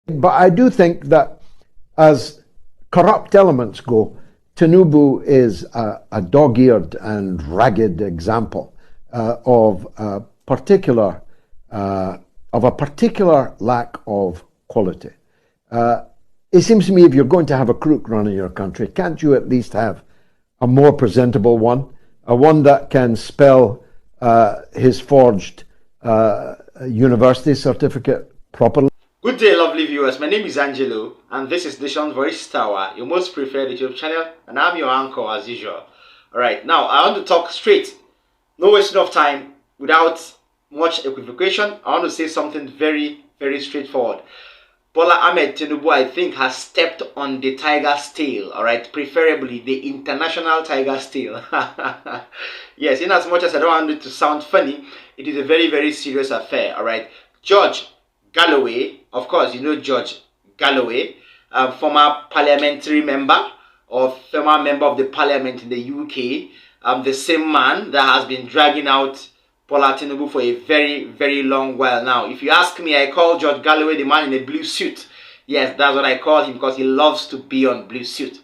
But I do think that as corrupt elements go, Tinibu is a dog-eared and ragged example of a particular lack of quality. It seems to me if you're going to have a crook running your country, can't you at least have a more presentable one, a one that can spell his forged university certificate properly? Good day, lovely viewers. My name is Angelo, and this is Nation's Voice Tower, your most preferred YouTube channel, and I'm your anchor as usual. Alright, now I want to talk straight, no wasting of time, without much equivocation. I want to say something very, very straightforward. Bola Ahmed Tinibu, I think, has stepped on the tiger's tail, alright, preferably the international tiger's tail. Yes, in as much as I don't want it to sound funny, it is a very, very serious affair, alright. George Galloway, of course, you know George Galloway, former parliamentary member or former member of the parliament in the UK, the same man that has been dragging out Bola Tinibu for a very, very long while now. If you ask me, I call George Galloway the man in a blue suit. Yes, that's what I call him because he loves to be on blue suit,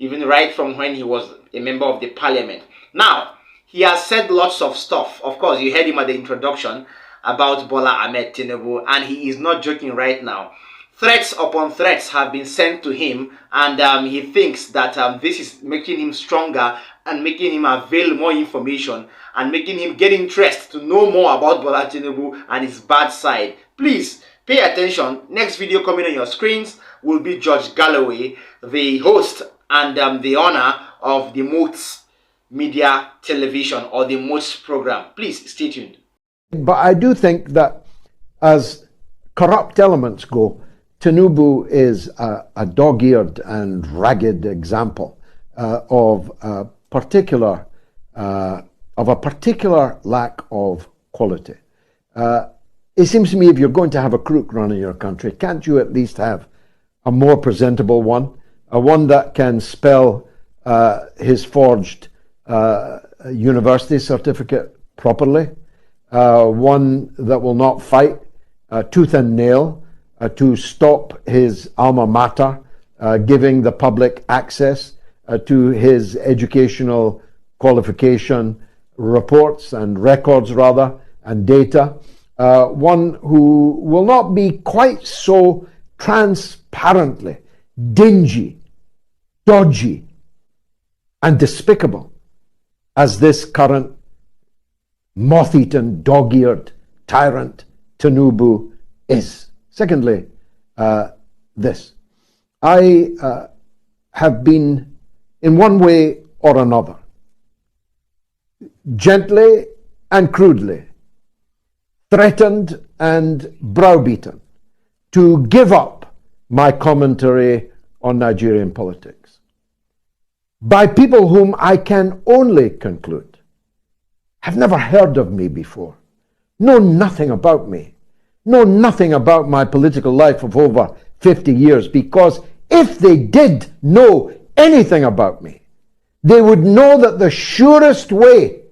even right from when he was a member of the parliament. Now, he has said lots of stuff. Of course, you heard him at the introduction about Bola Ahmed Tinibu, and he is not joking right now. Threats upon threats have been sent to him, and he thinks that this is making him stronger and making him avail more information and making him get interest to know more about Bola Tinibu and his bad side. Please pay attention. Next video coming on your screens will be George Galloway, the host and the owner of the Moats Media Television or the Moats program. Please stay tuned. But I do think that as corrupt elements go, Tinibu is a dog-eared and ragged example of a particular lack of quality. It seems to me if you're going to have a crook running your country, can't you at least have a more presentable one, a one that can spell his forged university certificate properly? One that will not fight tooth and nail to stop his alma mater giving the public access to his educational qualification reports and records rather and data. One who will not be quite so transparently dingy, dodgy and despicable as this current moth-eaten, dog-eared tyrant Tinibu is. Secondly, this. I have been, in one way or another, gently and crudely, threatened and browbeaten to give up my commentary on Nigerian politics by people whom I can only conclude have never heard of me before, know nothing about me, know nothing about my political life of over 50 years, because if they did know anything about me, they would know that the surest way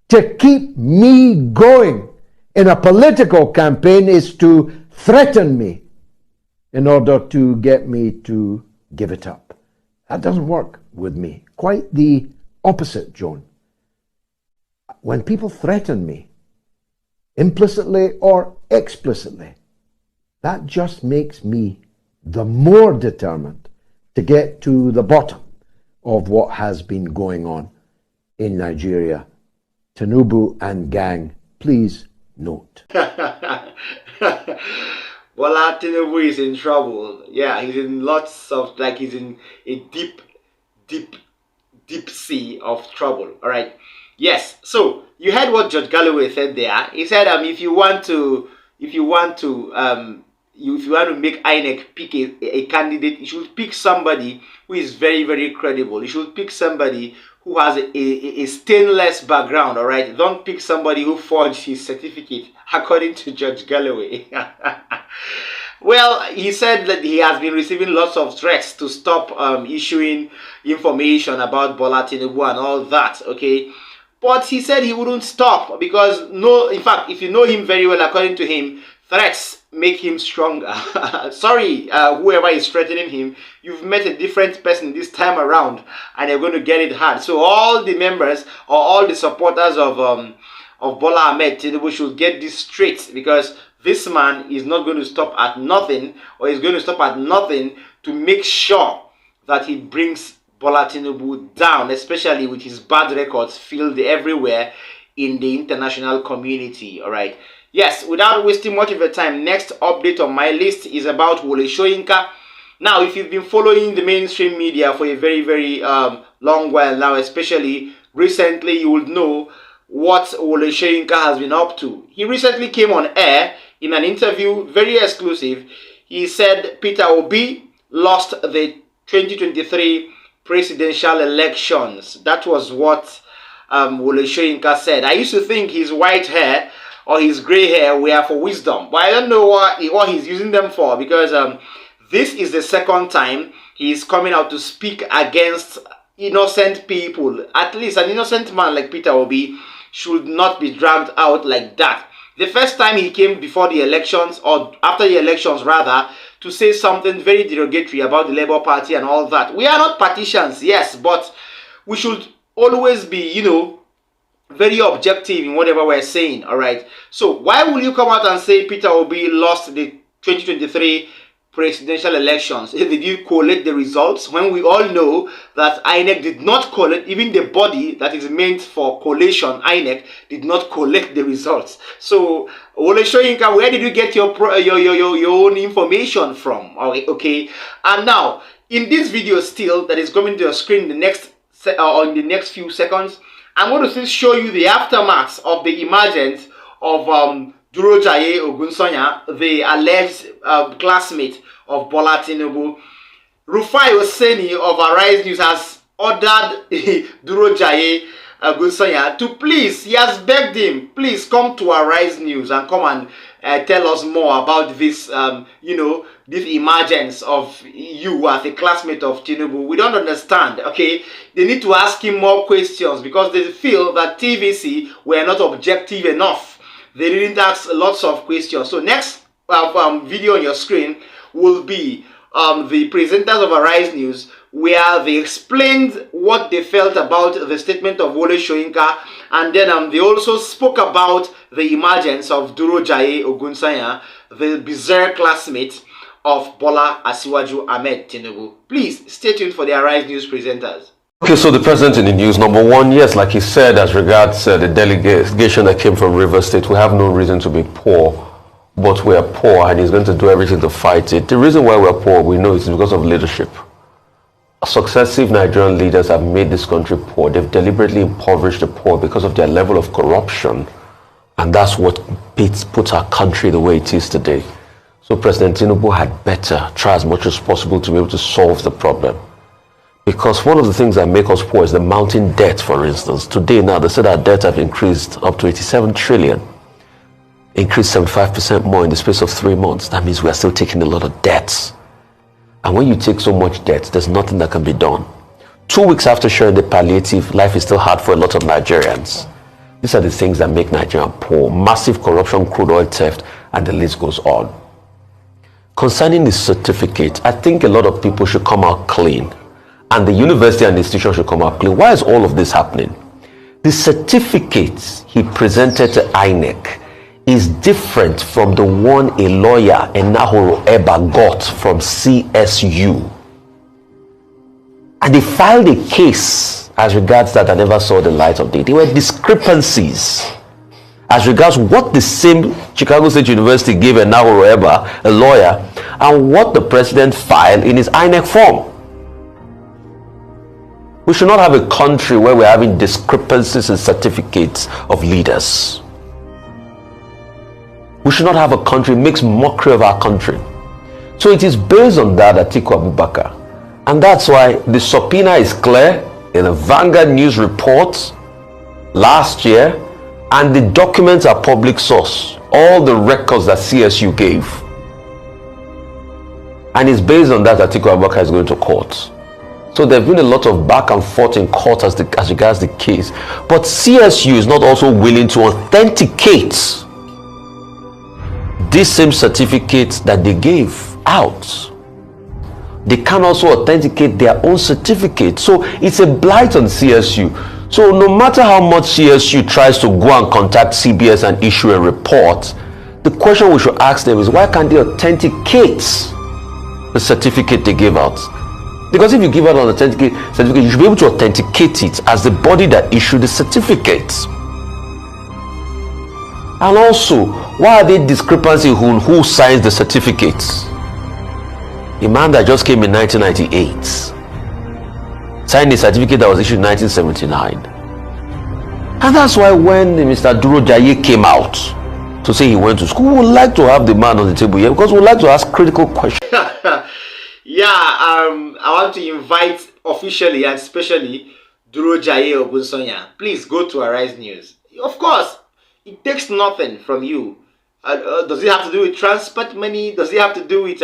to keep me going in a political campaign is to threaten me in order to get me to give it up. That doesn't work with me. Quite the opposite, Joan. When people threaten me, implicitly or explicitly, that just makes me the more determined to get to the bottom of what has been going on in Nigeria. Tinibu and gang, please note. Bola Tinibu is in trouble. Yeah, he's in lots of, he's in a deep sea of trouble. All right. Yes. So you heard what George Galloway said there. He said, if you want to make INEC pick a candidate, you should pick somebody who is very, very credible. You should pick somebody who has a stainless background, all right? Don't pick somebody who forged his certificate, according to George Galloway. Well, he said that he has been receiving lots of threats to stop issuing information about Bola Tinibu and all that, okay? But he said he wouldn't stop because, in fact, if you know him very well, according to him, threats make him stronger. Sorry, whoever is threatening him, you've met a different person this time around, and you're going to get it hard. So all the members or all the supporters of Bola Ahmed Tinibu should get this straight, because this man is not going to stop at nothing, or is going to stop at nothing to make sure that he brings Bola Tinubu down, especially with his bad records filled everywhere in the international community. All right. Yes, without wasting much of your time, next update on my list is about Wole Soyinka. Now, if you've been following the mainstream media for a very long while now, especially recently, you will know what Wole Soyinka has been up to. He recently came on air in an interview, very exclusive. He said Peter Obi lost the 2023 presidential elections. That was what Wole Soyinka said. I used to think his white hair or his gray hair were for wisdom, but I don't know what he's using them for, because this is the second time he's coming out to speak against innocent people. At least an innocent man like Peter Obi should not be dragged out like that. The first time he came before the elections, or after the elections rather, to say something very derogatory about the Labour Party and all that. We are not partitions, yes, but we should always be, very objective in whatever we're saying. All right. So why will you come out and say Peter Obi lost the 2023 presidential elections? Did you collect the results, when we all know that INEC did not collect? Even the body that is meant for collation, INEC, did not collect the results. So Wole Soyinka, where did you get your own information from? Okay. And now in this video still that is coming to your screen in the next few seconds, I'm going to still show you the aftermath of the emergence of Durojaye Ogunsonya, the alleged classmate of Bola Tinubu. Rufai Oseni of Arise News has ordered Durojaye Ogunsonya to please, he has begged him, please come to Arise News and come and tell us more about this, this emergence of you as a classmate of Tinibu. We don't understand, okay? They need to ask him more questions, because they feel that TVC were not objective enough. They didn't ask lots of questions. So next video on your screen will be the presenters of Arise News, where they explained what they felt about the statement of Wole Soyinka, and then they also spoke about the emergence of Durojaye Ogunsonya, the bizarre classmate of Bola Asiwaju Ahmed Tinibu. Please stay tuned for the Arise News presenters. Okay, so the president in the news, number one, yes, like he said, as regards the delegation that came from River State, we have no reason to be poor, but we are poor, and he's going to do everything to fight it. The reason why we're poor, we know, is because of leadership. Successive Nigerian leaders have made this country poor. They've deliberately impoverished the poor because of their level of corruption, and that's what puts our country the way it is today. So President Tinibu had better try as much as possible to be able to solve the problem. Because one of the things that make us poor is the mounting debt, for instance. Today now, they said our debt have increased up to 87 trillion. Increased 75% more in the space of 3 months. That means we are still taking a lot of debts. And when you take so much debt, there's nothing that can be done. 2 weeks after sharing the palliative, life is still hard for a lot of Nigerians. These are the things that make Nigeria poor. Massive corruption, crude oil theft, and the list goes on. Concerning the certificate, I think a lot of people should come out clean. And the university and the institution should come out clean. Why is all of this happening? The certificate he presented to INEC is different from the one a lawyer, Enahoro Eba, got from CSU. And they filed a case as regards that I never saw the light of day. There were discrepancies as regards what the same Chicago State University gave Enahoro Eba, a lawyer, and what the president filed in his INEC form. We should not have a country where we're having discrepancies in certificates of leaders. We should not have a country that makes mockery of our country. So it is based on that Atiku Abubakar. And that's why the subpoena is clear in the Vanguard News report last year, and the documents are public source. All the records that CSU gave. And it's based on that Atiku Abubakar is going to court. So there have been a lot of back and forth in court as regards the case. But CSU is not also willing to authenticate these same certificates that they gave out, they can also authenticate their own certificate. So it's a blight on CSU. So no matter how much CSU tries to go and contact CBS and issue a report, the question we should ask them is, why can't they authenticate the certificate they gave out? Because if you give out an authenticate certificate, you should be able to authenticate it as the body that issued the certificate. And also, why are there discrepancies who signs the certificates? A man that just came in 1998 signed a certificate that was issued in 1979. And that's why when Mr. Duro Jaye came out to say he went to school, we would like to have the man on the table here, because we would like to ask critical questions. I want to invite officially and specially Duro Jaye Ogunsonya. Please go to Arise News. Of course, it takes nothing from you. Does it have to do with transport money? Does it have to do with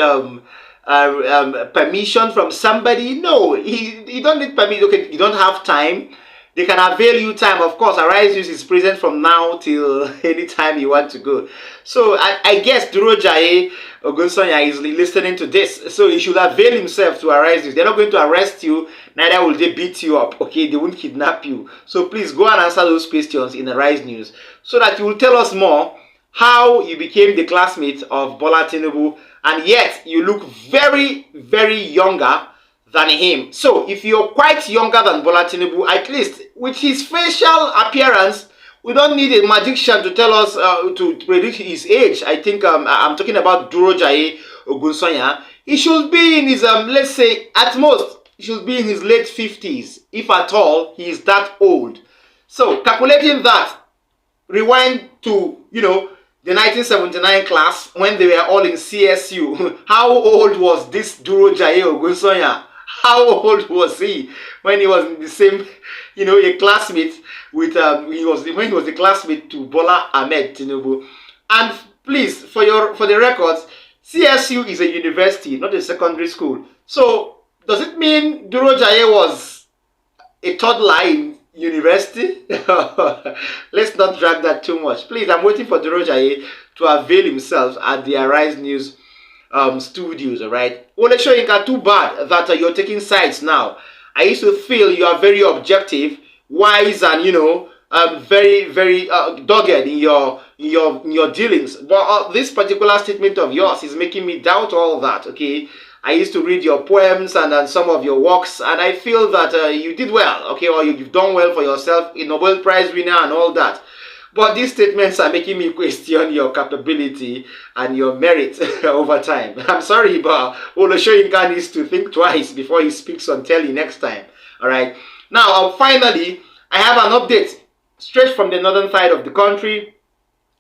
permission from somebody? No, you don't need permission. Okay, you don't have time. They can avail you time. Of course, Arise News is present from now till any time you want to go. So I guess Duro Jaye Ogunsonya is listening to this. So he should avail himself to Arise News. They're not going to arrest you, neither will they beat you up. Okay, they won't kidnap you. So please go and answer those questions in Arise News, so that you will tell us more how you became the classmate of Bola Tinibu, and yet you look very, very younger than him. So if you're quite younger than Bola Tinibu, at least with his facial appearance, we don't need a magician to tell us to predict his age. I think I'm talking about Duro Jaye Ogunsonya. He should be in his let's say at most he should be in his late 50s, if at all he is that old. So calculating that, rewind to the 1979 class when they were all in CSU. How old was this Duro Jaye Ogunsonya? How old was he when he was in the same, a classmate with when he was the classmate to Bola Ahmed Tinibu? And please, for the records, CSU is a university, not a secondary school. So does it mean Duro Jaye was a toddler in university? Let's not drag that too much. Please, I'm waiting for Duro Jaye to avail himself at the Arise News studios. All right, Ole Soyinka, too bad that you're taking sides now. I used to feel you are very objective, wise, and very, very dogged in your dealings. But this particular statement of yours is making me doubt all that. Okay, I used to read your poems and some of your works, and I feel that you did well. Okay, or you've done well for yourself, a Nobel Prize winner and all that. But these statements are making me question your capability and your merit over time. I'm sorry, but Ole Soyinka needs to think twice before he speaks on telly next time. All right. Now, finally, I have an update straight from the northern side of the country,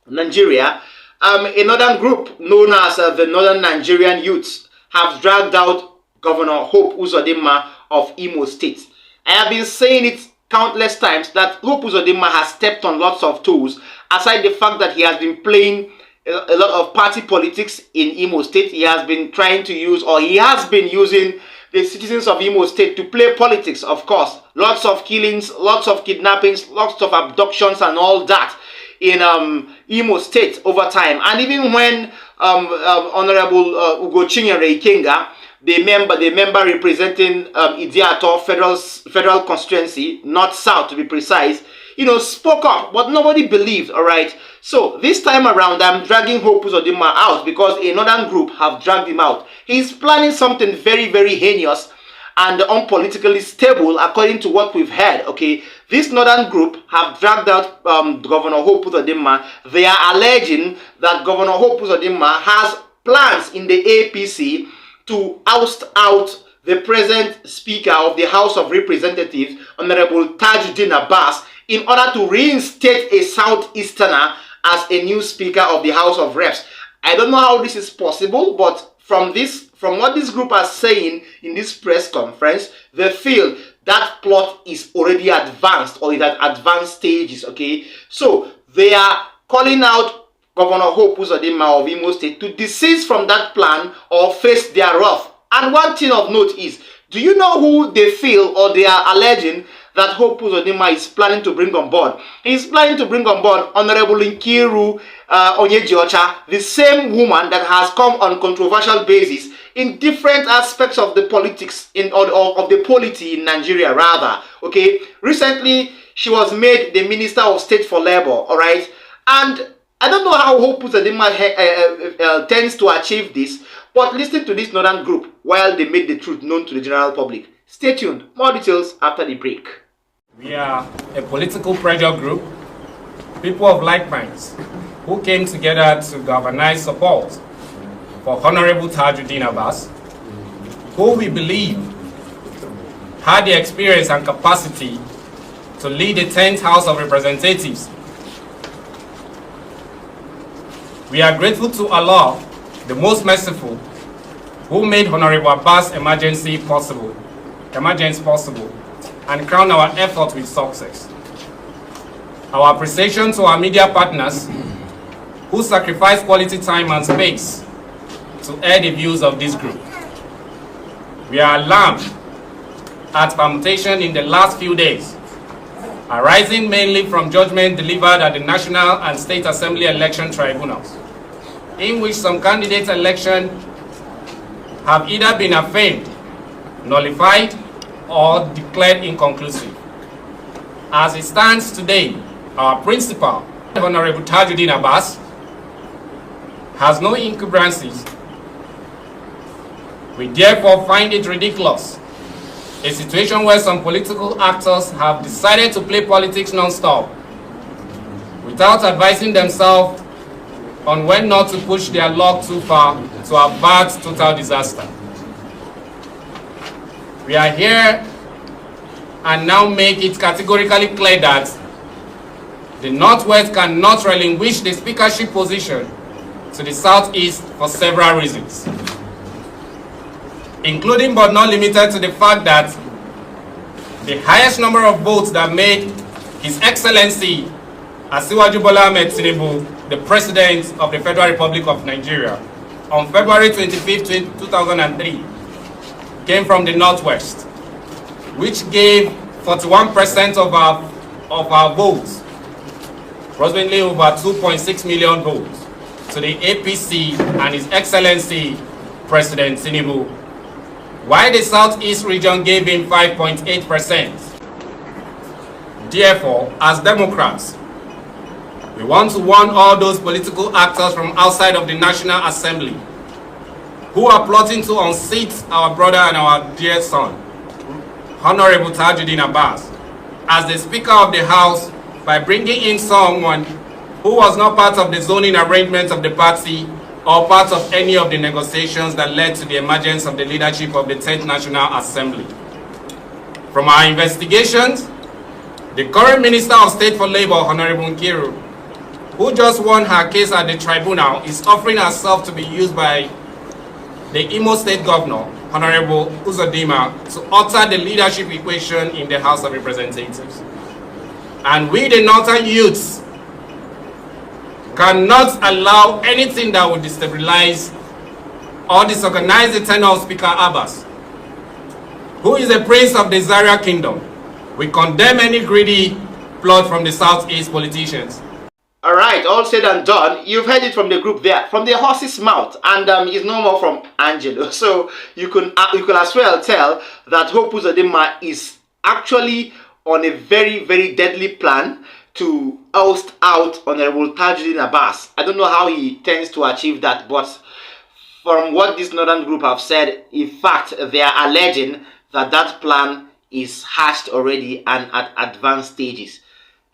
Nigeria. A northern group known as the Northern Nigerian Youths have dragged out Governor Hope Uzodinma of Imo State. I have been saying it countless times that Hope Uzodinma has stepped on lots of toes, aside the fact that he has been playing a lot of party politics in Imo State. He has been trying to use, or he has been using, the citizens of Imo State to play politics, of course. Lots of killings, lots of kidnappings, lots of abductions and all that in Imo State over time. And even when Honorable Ugo Chinyere Ikenga, the member representing Idiato federal constituency, North South to be precise, spoke up, but nobody believed. All right. So this time around, I'm dragging Hope Uzodinma out because a northern group have dragged him out. He's planning something very, very heinous and unpolitically stable, according to what we've heard. Okay, this northern group have dragged out Governor Hope Uzodinma. They are alleging that Governor Hope Uzodinma has plans in the APC to oust out the present Speaker of the House of Representatives, Honorable Tajuddin Abbas, in order to reinstate a Southeasterner as a new Speaker of the House of Reps. I don't know how this is possible, but from what this group are saying in this press conference, they feel that plot is already advanced, or is at advanced stages. Okay, so they are calling out Governor Hope Uzodinma of Imo State to desist from that plan or face their wrath. And one thing of note is, do you know who they feel or they are alleging that Hope Uzodinma is planning to bring on board. He's planning to bring on board Honorable Nkiru Onyejiocha, the same woman that has come on controversial basis in different aspects of the politics of the polity in Nigeria, rather. Okay, recently she was made the Minister of State for Labor. All right, and I don't know how Hope Uzodinma tends to achieve this, but listen to this northern group while they make the truth known to the general public. Stay tuned. More details after the break. We are a political pressure group, people of like minds, who came together to galvanize support for Honorable Tajuddin Abbas, who we believe had the experience and capacity to lead the 10th House of Representatives. We are grateful to Allah, the most merciful, who made Honorable Abbas' emergency possible, and crown our effort with success. Our appreciation to our media partners who sacrifice quality time and space to air the views of this group. We are alarmed at permutation in the last few days, arising mainly from judgment delivered at the National and State Assembly election tribunals, in which some candidate elections have either been affirmed, nullified, or declared inconclusive. As it stands today, our principal, Honorable Tajuddin Abbas, has no encumbrances. We therefore find it ridiculous, a situation where some political actors have decided to play politics non-stop without advising themselves on when not to push their luck too far to avert total disaster. We are here and now make it categorically clear that the Northwest cannot relinquish the speakership position to the Southeast for several reasons, including but not limited to the fact that the highest number of votes that made His Excellency Asiwaju Bola Ahmed Tinibu the President of the Federal Republic of Nigeria on February 25, 2003 came from the Northwest, which gave 41% of our votes, approximately over 2.6 million votes, to the APC and His Excellency President Tinibu, while the Southeast region gave him 5.8%. Therefore, as Democrats, we want to warn all those political actors from outside of the National Assembly who are plotting to unseat our brother and our dear son, Honorable Tajuddin Abbas, as the Speaker of the House by bringing in someone who was not part of the zoning arrangements of the party or part of any of the negotiations that led to the emergence of the leadership of the 10th National Assembly. From our investigations, the current Minister of State for Labor, Honorable Nkiru, who just won her case at the tribunal, is offering herself to be used by the Imo State Governor, Honorable Uzodinma, to alter the leadership equation in the House of Representatives. And we, the Northern youths, cannot allow anything that would destabilize or disorganize the tenure of Speaker Abbas, who is a prince of the Zaria Kingdom. We condemn any greedy plot from the Southeast politicians. All right, all said and done. You've heard it from the group there, from the horse's mouth, and it's no more from Angelo. So you can as well tell that Hope Uzodinma is actually on a very, very deadly plan to oust out Honorable Tajuddin Abbas. I don't know how he tends to achieve that, but from what this northern group have said, in fact, they are alleging that that plan is hatched already and at advanced stages.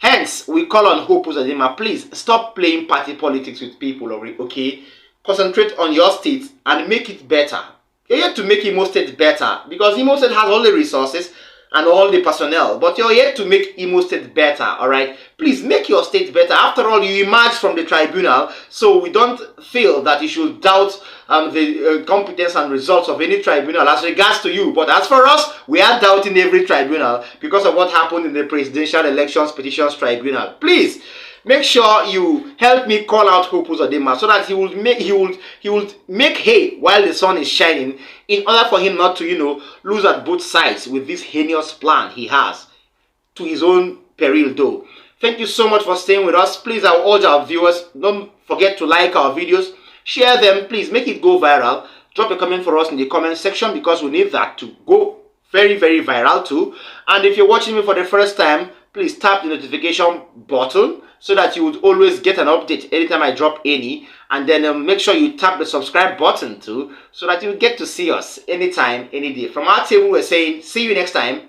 Hence, we call on Hope Uzodinma, please stop playing party politics with people, okay? Concentrate on your state and make it better. You're here to make Imo State better because Imo State has all the resources and all the personnel, but you're here to make Imo State better, all right? Please make your state better. After all, you emerged from the tribunal, so we don't feel that you should doubt the competence and results of any tribunal as regards to you. But as for us, we are doubting every tribunal because of what happened in the presidential elections petitions tribunal. Please make sure you help me call out Hope Uzodinma so that he will make hay while the sun is shining, in order for him not to, lose at both sides with this heinous plan he has. to his own peril though. Thank you so much for staying with us. Please, I urge our viewers, don't forget to like our videos, share them, please make it go viral. Drop a comment for us in the comment section because we need that to go very, very viral too. And if you're watching me for the first time, please tap the notification button so that you would always get an update anytime I drop any. And then make sure you tap the subscribe button too so that you get to see us anytime, any day. From our table, we're saying see you next time.